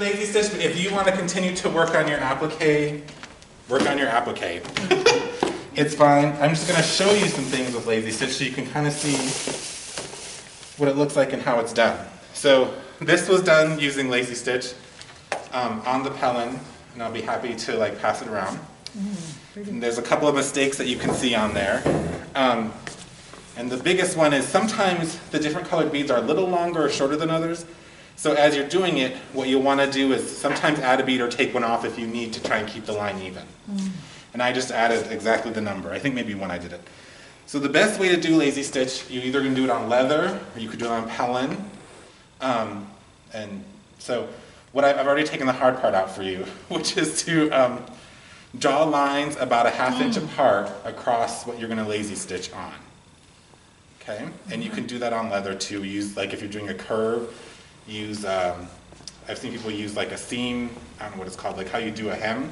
lazy stitch, but if you want to continue to work on your applique, it's fine. I'm just going to show you some things with lazy stitch so you can kind of see what it looks like and how it's done. So this was done using lazy stitch on the Pellin, and I'll be happy to like pass it around. And there's a couple of mistakes that you can see on there. And the biggest one is sometimes the different colored beads are a little longer or shorter than others. So as you're doing it, what you'll want to do is sometimes add a bead or take one off if you need to try and keep the line even. And I just added exactly the number. I think maybe when I did it. So the best way to do lazy stitch, you either can do it on leather or you could do it on Pellin. And so what I've already taken the hard part out for you, which is to draw lines about a ½ inch apart across what you're going to lazy stitch on. Okay, and you can do that on leather too. Use, like if you're doing a curve, use, I've seen people use like a seam, I don't know what it's called, like how you do a hem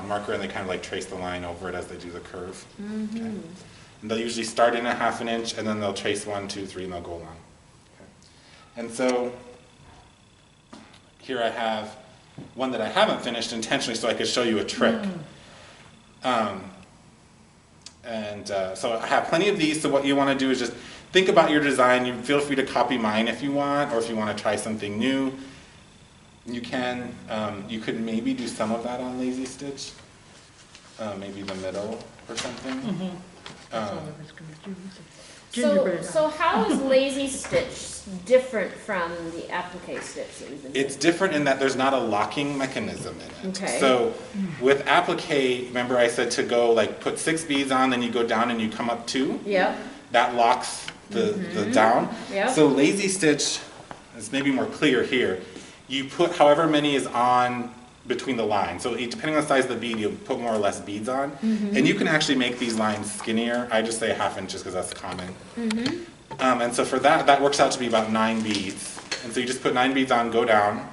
marker, and they kind of like trace the line over it as they do the curve. Okay. And they'll usually start in a ½ inch, and then they'll trace 1, 2, 3, and they'll go along. Okay. And so here I have one that I haven't finished intentionally so I could show you a trick. So I have plenty of these, so what you want to do is just think about your design. You feel free to copy mine if you want, or if you want to try something new, you can. You could maybe do some of that on lazy stitch, maybe the middle or something. So how is lazy stitch different from the applique stitch that we've been doing? It's different in that there's not a locking mechanism in it. Okay. So with applique, remember I said to go like put 6 beads on, then you go down and you come up 2? Yep. That locks the down. Yep. So lazy stitch is maybe more clear here. You put however many is on between the lines. So depending on the size of the bead, you'll put more or less beads on. And you can actually make these lines skinnier. I just say ½ inch just because that's common. And so for that, that works out to be about 9 beads. And so you just put 9 beads on, go down,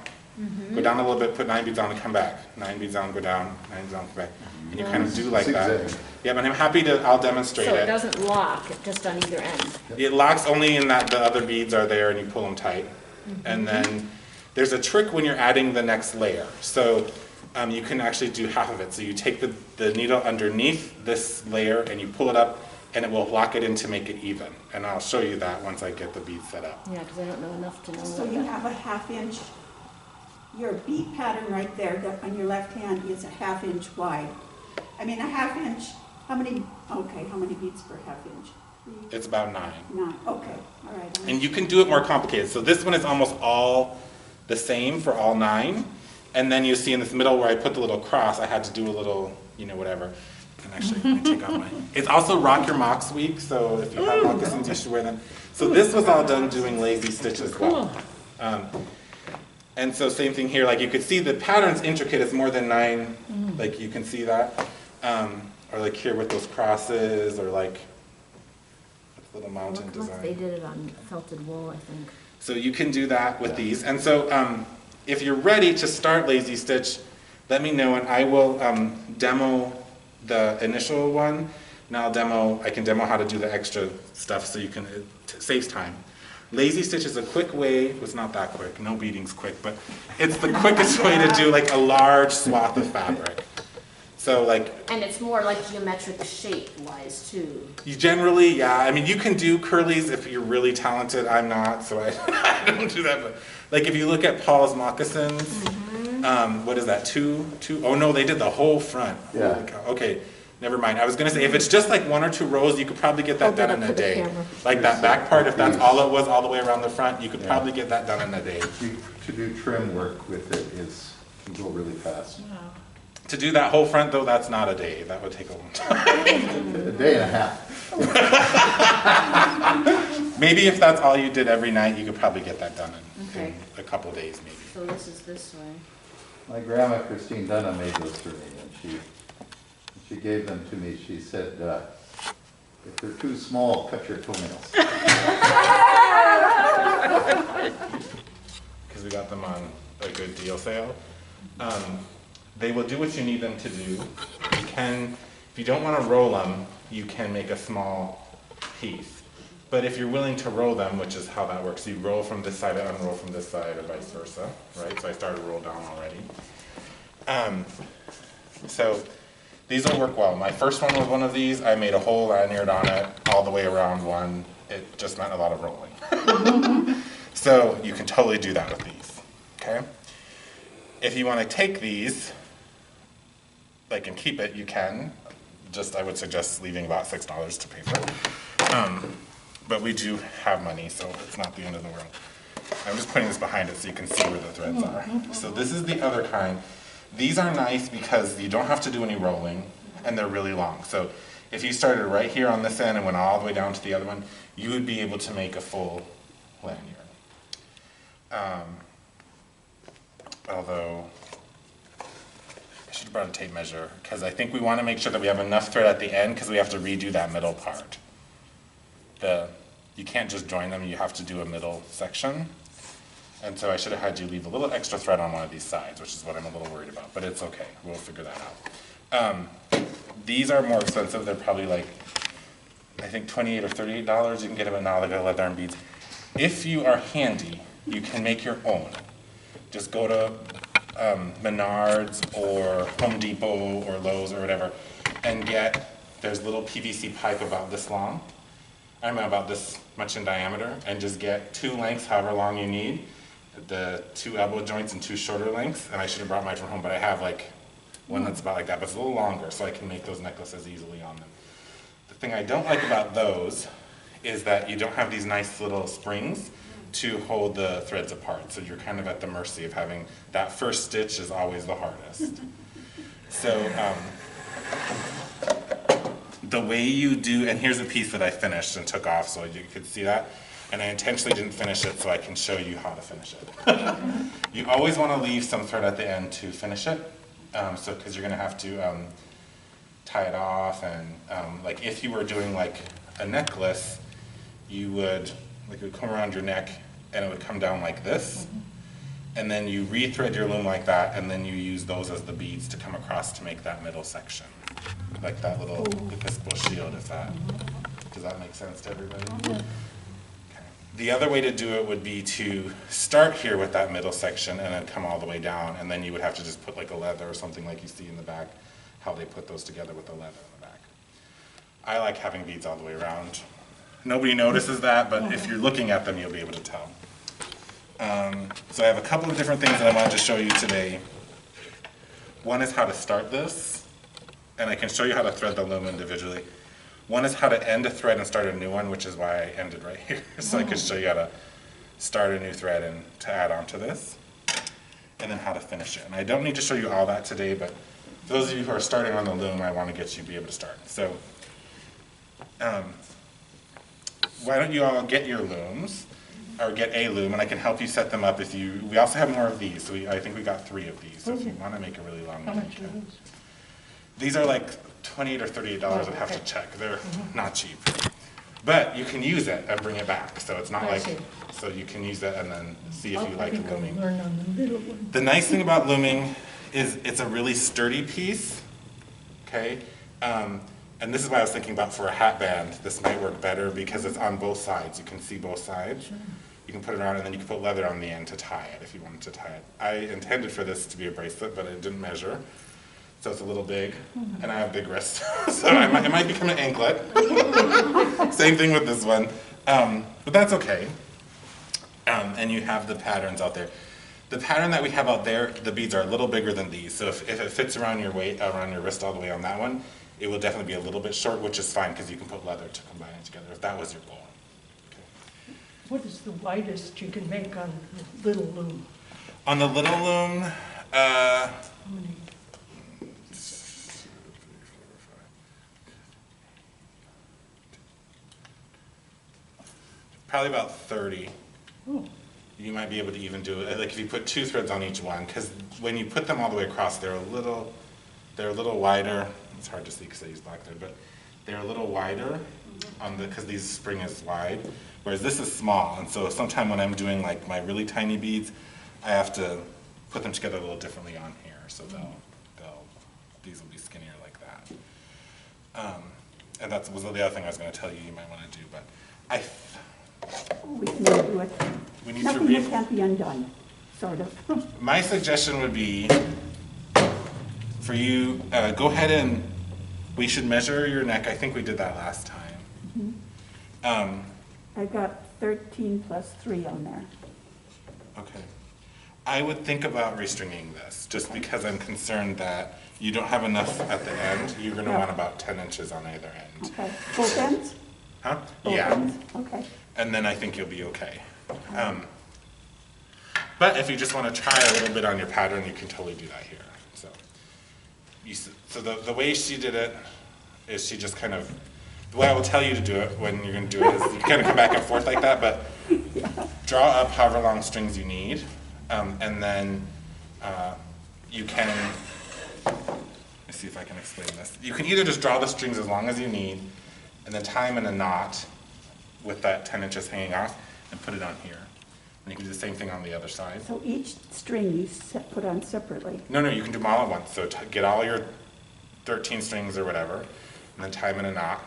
go down a little bit, put 9 beads on and come back. 9 beads on, go down, 9 beads on, come back. And you kind of do like that. Yeah, but I'm happy to, I'll demonstrate it. So it doesn't lock, just on either end. It locks only in that the other beads are there and you pull them tight. And then there's a trick when you're adding the next layer. So you can actually do half of it. So you take the needle underneath this layer and you pull it up, and it will lock it in to make it even. And I'll show you that once I get the beads set up. Yeah, because I don't know enough to know. So you have a ½ inch, your bead pattern right there that on your left hand is a ½ inch wide. I mean a ½ inch, how many beads per ½ inch? It's about 9. 9, okay, all right. And you can do it more complicated. So this one is almost all the same for all 9. And then you see in this middle where I put the little cross, I had to do a little, whatever. And actually, let me take off mine. It's also Rock Your Mocks week, so if you have moccasins, you should wear them. So this was all done doing lazy stitch as well. And so same thing here, like you could see the pattern's intricate, it's more than 9, like you can see that. Or like here with those crosses, or like little mountain design. They did it on felted wool, I think. So you can do that with these. And so if you're ready to start lazy stitch, let me know and I will demo the initial one. Now I can demo how to do the extra stuff so you can, it saves time. Lazy stitch is a quick way, well, it's not that quick, no beading's quick, but it's the quickest way to do like a large swath of fabric. So like, and it's more like geometric shape wise too. You generally, yeah. I mean, you can do curlies if you're really talented. I'm not, so I don't do that. But like, if you look at Paul's moccasins, what is that? 2? Oh no, they did the whole front. Yeah. Okay, never mind. I was gonna say if it's just like 1 or 2 rows, you could probably get that done in a day. Like that back part, if that's all it was, all the way around the front, you could probably get that done in a day. To do trim work with it can go really fast. Wow. To do that whole front though, that's not a day. That would take a long time. A day and a half. Maybe if that's all you did every night, you could probably get that done in a couple days maybe. So this is this way. My grandma, Christine Dunham, made those for me, and she gave them to me. She said, if they're too small, cut your toenails. Because we got them on a good deal sale. They will do what you need them to do. You can, if you don't want to roll them, you can make a small piece. But if you're willing to roll them, which is how that works, you roll from this side and unroll from this side, or vice versa, right? So I started to roll down already. So these will work well. My first one was one of these. I made a whole lanyard on it, all the way around one. It just meant a lot of rolling. So you can totally do that with these, okay? If you want to take these, like, and keep it, you can. Just, I would suggest leaving about $6 to pay for it. But we do have money, so it's not the end of the world. I'm just putting this behind it so you can see where the threads are. So this is the other kind. These are nice because you don't have to do any rolling, and they're really long. So if you started right here on this end and went all the way down to the other one, you would be able to make a full lanyard. Although, I should have brought a tape measure, because I think we want to make sure that we have enough thread at the end, because we have to redo that middle part. You can't just join them, you have to do a middle section. And so I should have had you leave a little extra thread on one of these sides, which is what I'm a little worried about, but it's okay, we'll figure that out. These are more expensive, they're probably like, I think $28 or $38, you can get them at now, they got leather and beads. If you are handy, you can make your own. Just go to Menards or Home Depot or Lowe's or whatever, and there's little PVC pipe about this long, about this much in diameter, and just get 2 lengths, however long you need, the 2 elbow joints and 2 shorter lengths, and I should have brought mine from home, but I have like one that's about like that, but it's a little longer, so I can make those necklaces easily on them. The thing I don't like about those is that you don't have these nice little springs to hold the threads apart, so you're kind of at the mercy of having, that first stitch is always the hardest. So the way you do, and here's a piece that I finished and took off so you could see that, and I intentionally didn't finish it so I can show you how to finish it. You always want to leave some thread at the end to finish it, because you're going to have to tie it off, and like if you were doing like a necklace, you would, like it would come around your neck and it would come down like this, and then you re-thread your loom like that, and then you use those as the beads to come across to make that middle section. Like that little Episcopal shield, does that make sense to everybody? Okay. The other way to do it would be to start here with that middle section and then come all the way down, and then you would have to just put like a leather or something like you see in the back, how they put those together with the leather in the back. I like having beads all the way around. Nobody notices that, but if you're looking at them, you'll be able to tell. So I have a couple of different things that I wanted to show you today. One is how to start this, and I can show you how to thread the loom individually. One is how to end a thread and start a new one, which is why I ended right here. So I can show you how to start a new thread and to add on to this, and then how to finish it. And I don't need to show you all that today, but for those of you who are starting on the loom, I want to get you to be able to start. So why don't you all get your looms, or get a loom, and I can help you set them up if you, we also have more of these, so I think we got 3 of these, so if you want to make a really long one, you can. These are like $28 or $38, I'd have to check, they're not cheap. But you can use it and bring it back, so it's not like, so you can use it and then see if you like looming. The nice thing about looming is it's a really sturdy piece, okay? And this is what I was thinking about for a hat band. This might work better because it's on both sides. You can see both sides. Sure. You can put it around, and then you can put leather on the end to tie it if you wanted to tie it. I intended for this to be a bracelet, but it didn't measure. So it's a little big, and I have big wrists. So it might become an anklet. Same thing with this one. But that's okay. And you have the patterns out there. The pattern that we have out there, the beads are a little bigger than these. So if it fits around your wrist all the way on that one, it will definitely be a little bit short, which is fine because you can put leather to combine it together if that was your goal. Okay. What is the widest you can make on the little loom? On the little loom, How many? probably about 30. Oh. You might be able to even do it, like if you put 2 threads on each one, because when you put them all the way across, they're a little wider. It's hard to see because I use black thread, but they're a little wider because these spring is wide, whereas this is small. And so sometime when I'm doing like my really tiny beads, I have to put them together a little differently on here. So these will be skinnier like that. And that was the other thing I was going to tell you might want to do. But I, We can do it. we need to Nothing read. that can't be undone, sort of. My suggestion would be for you, go ahead and, we should measure your neck. I think we did that last time. I got 13 plus 3 on there. Okay. I would think about restringing this, just because I'm concerned that you don't have enough at the end. You're gonna Yeah. want about 10 inches on either end. Okay, both ends? Huh? Both Yeah. ends? Okay. And then I think you'll be okay. But if you just want to try a little bit on your pattern, you can totally do that here. So, so the way she did it is she just kind of, the way I will tell you to do it when you're going to do it is you kind of come back and forth like that, but draw up however long strings you need, and then you can, let's see if I can explain this. You can either just draw the strings as long as you need, and then tie them in a knot with that 10 inches hanging off, and put it on here. And you can do the same thing on the other side. So each string you put on separately. No, you can do them all at once. So get all your 13 strings or whatever, and then tie them in a knot,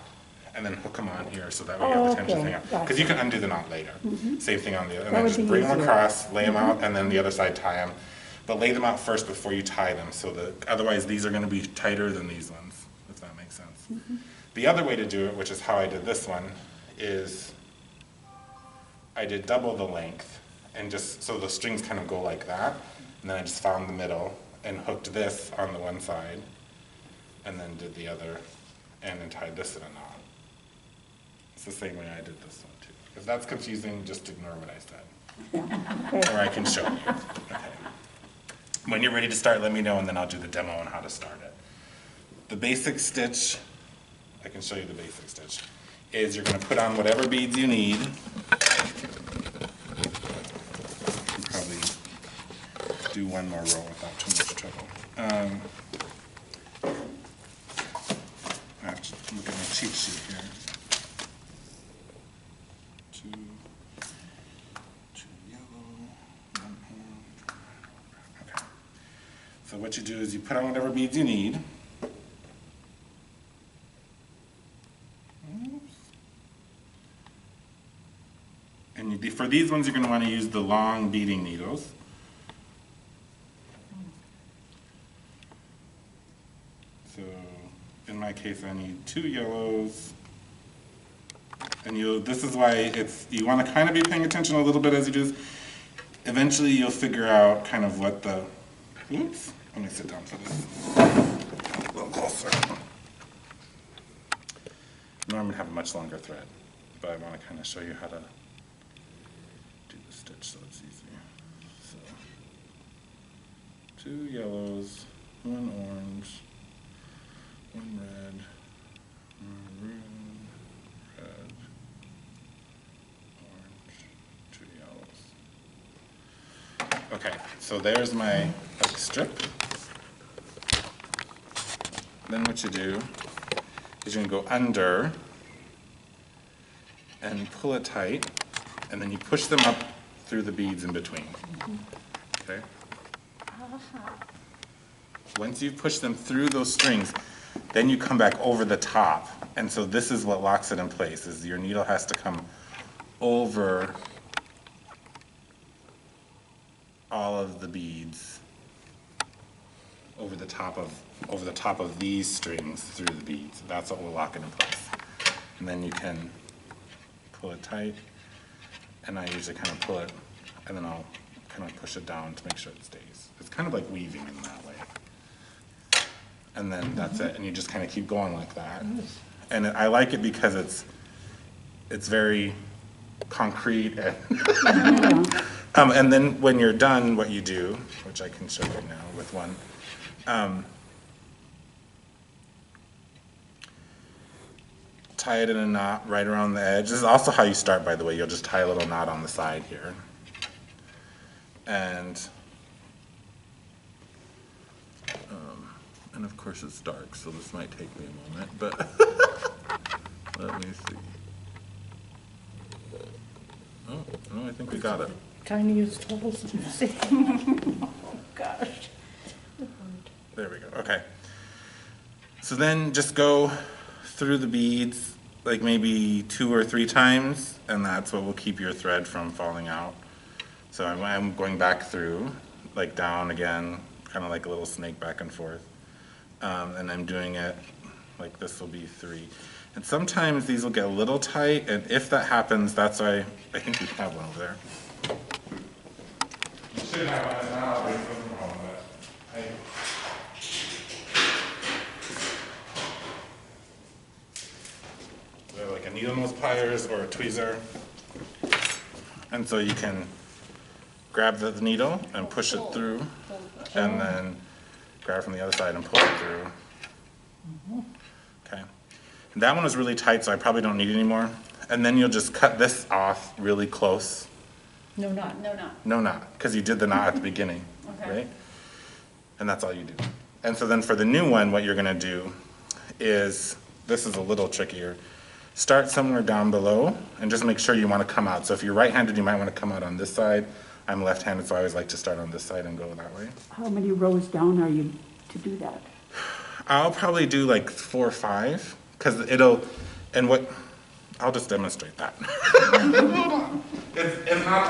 and then hook them on here so that way you have the 10 inches Okay, hanging off. gotcha. Because you can undo the knot later. Same thing on the other. And That then would just be bring them easier. across, lay them out, and then the other side tie them. But lay them out first before you tie them, so that otherwise these are going to be tighter than these ones, if that makes sense. The other way to do it, which is how I did this one, is I did double the length, and just so the strings kind of go like that, and then I just found the middle and hooked this on the one side, and then did the other end and tied this in a knot. It's the same way I did this one too. If that's confusing, just ignore what I said, Okay. or I can show you. Okay. When you're ready to start, let me know, and then I'll do the demo on how to start it. The basic stitch, I can show you the basic stitch, is you're going to put on whatever beads you need. Probably do one more row without too much trouble. Look at my cheat sheet here. Two yellow, one orange. Okay. So what you do is you put on whatever beads you need. And for these ones, you're going to want to use the long beading needles. So in my case, I need 2 yellows. And this is why you want to kind of be paying attention a little bit as you do this. Eventually, you'll figure out kind of what the, oops, let me sit down for this. A little closer. Now I'm going to have a much longer thread, but I want to kind of show you how to do the stitch so it's easier. So, 2 yellows, 1 orange, 1 red, maroon, red, orange, 2 yellows. Okay, so there's my strip. Then what you do is you're going to go under and pull it tight, and then you push them up through the beads in between. Okay? Once you've pushed them through those strings, then you come back over the top. And so this is what locks it in place, is your needle has to come over all of the beads, over the top of these strings through the beads. That's what will lock it in place. And then you can pull it tight, and I usually kind of pull it, and then I'll kind of push it down to make sure it stays. It's kind of like weaving in that way. And then that's it, and you just kind of keep going like that. And I like it because it's very concrete, and then when you're done, what you do, which I can show you now with one, tie it in a knot right around the edge. This is also how you start, by the way. You'll just tie a little knot on the side here. And of course it's dark, so this might take me a moment, but let me see. Oh, no, I think we got it. Tiniest holes in the sea. Oh, gosh. There we go, okay. So then just go through the beads like maybe 2 or 3 times, and that's what will keep your thread from falling out. So I'm going back through, like down again, kind of like a little snake back and forth. And I'm doing it, like this will be 3. And sometimes these will get a little tight, and if that happens, that's why, I think we have one over there. You should have one now, but it doesn't hold it. We have like a needle nose pliers or a tweezer. And so you can grab the needle and push it through, and then grab from the other side and pull it through. Okay. And that one was really tight, so I probably don't need it anymore. And then you'll just cut this off really close. No knot. No, no. No knot, because you did the knot at the beginning, Okay. right? And that's all you do. And so then for the new one, what you're gonna do is, this is a little trickier. Start somewhere down below and just make sure you wanna come out. So if you're right-handed, you might wanna come out on this side. I'm left-handed, so I always like to start on this side and go that way. How many rows down are you to do that? I'll probably do like 4 or 5, because it'll, and what, I'll just demonstrate that. It's not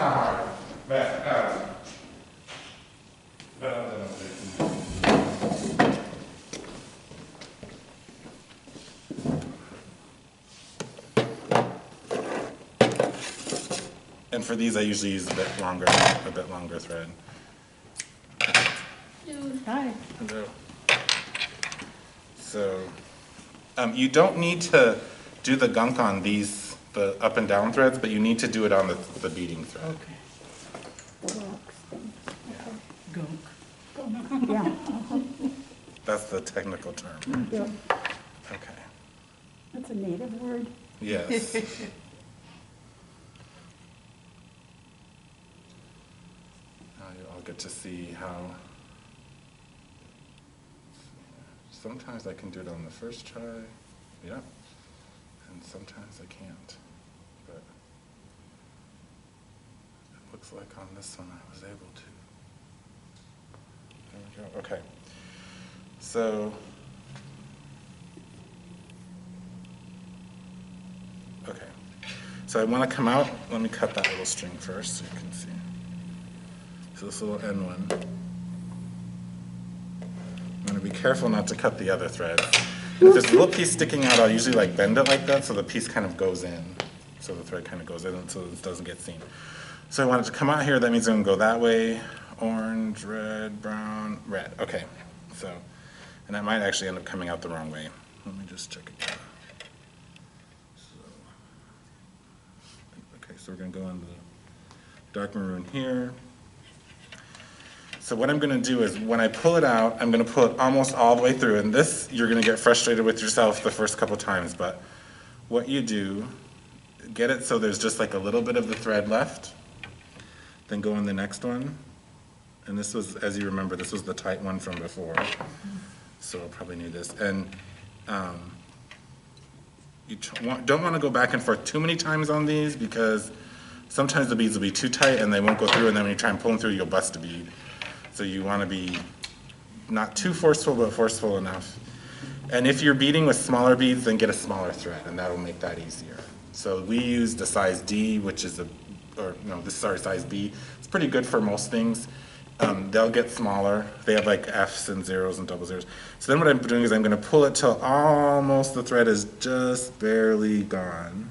that hard, but I'll demonstrate. And for these, I usually use a bit longer thread. Hi. Hello. So, you don't need to do the gunk on these, the up and down threads, but you need to do it on the beading thread. Okay. Gunk. Yeah, That's the technical term. yeah, Okay. that's a native word. Yes. Now you all get to see how. Sometimes I can do it on the first try, yeah, and sometimes I can't. But it looks like on this one I was able to. There we go. Okay. So. Okay. So I want to come out. Let me cut that little string first so you can see. So this little end one. I'm going to be careful not to cut the other thread. And if there's a little piece sticking out, I'll usually like bend it like that so the piece kind of goes in. So the thread kind of goes in so it doesn't get seen. So I want it to come out here. That means I'm going to go that way. Orange, red, brown, red. Okay. So, and that might actually end up coming out the wrong way. Let me just check it out. Okay, so we're going to go on the dark maroon here. So what I'm going to do is when I pull it out, I'm going to pull it almost all the way through. And this, you're going to get frustrated with yourself the first couple times. But what you do, get it so there's just like a little bit of the thread left. Then go on the next one. And this was, as you remember, this was the tight one from before. So I'll probably need this. And you don't want to go back and forth too many times on these because sometimes the beads will be too tight and they won't go through, and then when you try and pull them through, you'll bust a bead. So you want to be not too forceful, but forceful enough. And if you're beading with smaller beads, then get a smaller thread, and that'll make that easier. So we used a size D, which is size B. It's pretty good for most things. They'll get smaller. They have like F's and zeros and double zeros. So then what I'm doing is I'm going to pull it till almost the thread is just barely gone.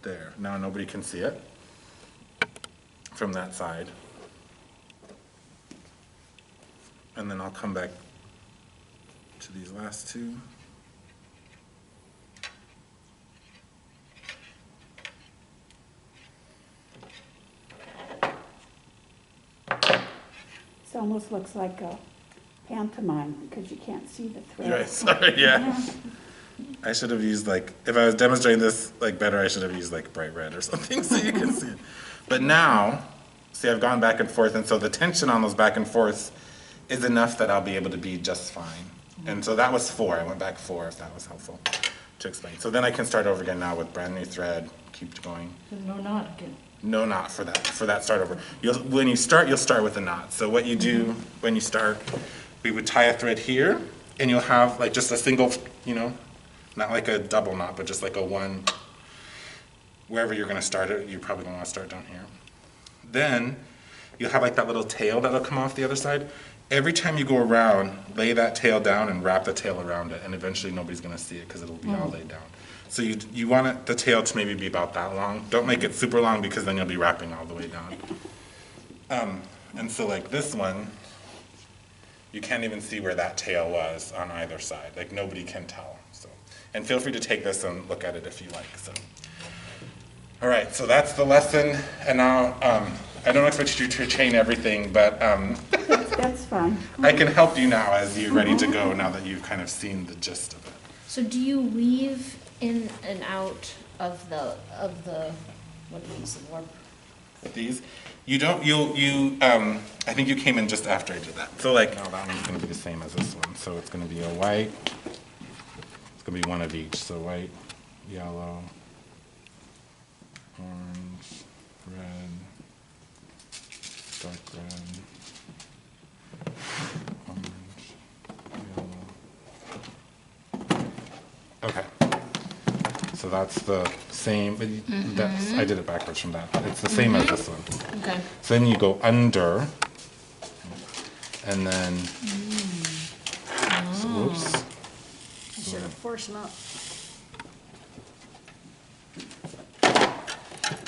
There. Now nobody can see it from that side. And then I'll come back to these last two. This almost looks like a pantomime because you can't see the thread. Right, sorry, yeah. I should have used like, if I was demonstrating this like better, I should have used like bright red or something so you can see it. But now, see, I've gone back and forth, and so the tension on those back and forths is enough that I'll be able to bead just fine. And so that was 4. I went back 4 if that was helpful to explain. So then I can start over again now with brand new thread, keep going. No knot again. No knot for that start over. When you start, you'll start with a knot. So what you do when you start, we would tie a thread here, and you'll have like just a single, you know, not like a double knot, but just like a one, wherever you're gonna start it, you probably don't wanna start down here. Then you'll have like that little tail that'll come off the other side. Every time you go around, lay that tail down and wrap the tail around it, and eventually nobody's gonna see it because it'll be all laid down. So you want it, the tail to maybe be about that long. Don't make it super long because then you'll be wrapping all the way down. And so like this one, you can't even see where that tail was on either side. Like nobody can tell. So, and feel free to take this and look at it if you like. So, all right. So that's the lesson. And now I don't expect you to chain everything, but That's fine. I can help you now as you're ready to go. Now that you've kind of seen the gist of it. So do you weave in and out of the what are these, the warp? With these, you don't. I think you came in just after I did that. So like, now that one's going to be the same as this one. So it's going to be a white. It's going to be one of each. So white, yellow, orange, red, dark red, orange, yellow. Okay. So that's the same. That's, I did it backwards from that. It's the same as this one. Okay. So then you go under, and then. So, whoops. I should have forced them up.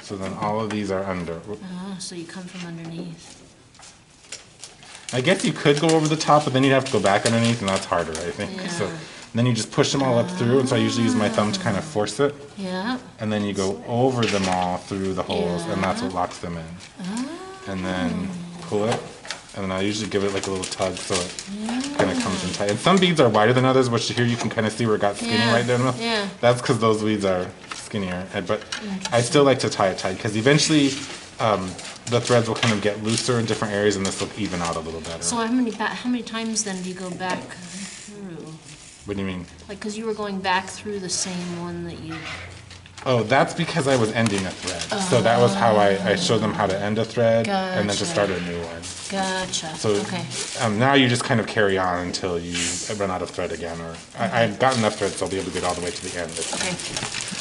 So then all of these are under. Oh, so you come from underneath. I guess you could go over the top, but then you'd have to go back underneath, and that's harder, I think. Yeah. So then you just push them all up through, and so I usually use my thumb to kind of force it, Yeah. and then you go over them all through the holes, and that's what locks them in. And then pull it, and then I usually give it like a little tug so it kind of comes in tight. And some beads are wider than others, which here you can kind of see where it got skinny Yeah. right there. Yeah. That's because those beads are skinnier. But I still like to tie it tight because eventually the threads will kind of get looser in different areas, and this will even out a little better. So how many times then do you go back through? What do you mean? Like, because you were going back through the same one that you. Oh, that's because I was ending a thread. So that was how I showed them how to end a thread and then to Gotcha. start a new one. Gotcha. So Okay. now you just kind of carry on until you run out of thread again. Or I've got enough thread so I'll be able to get all the way to the end. Okay.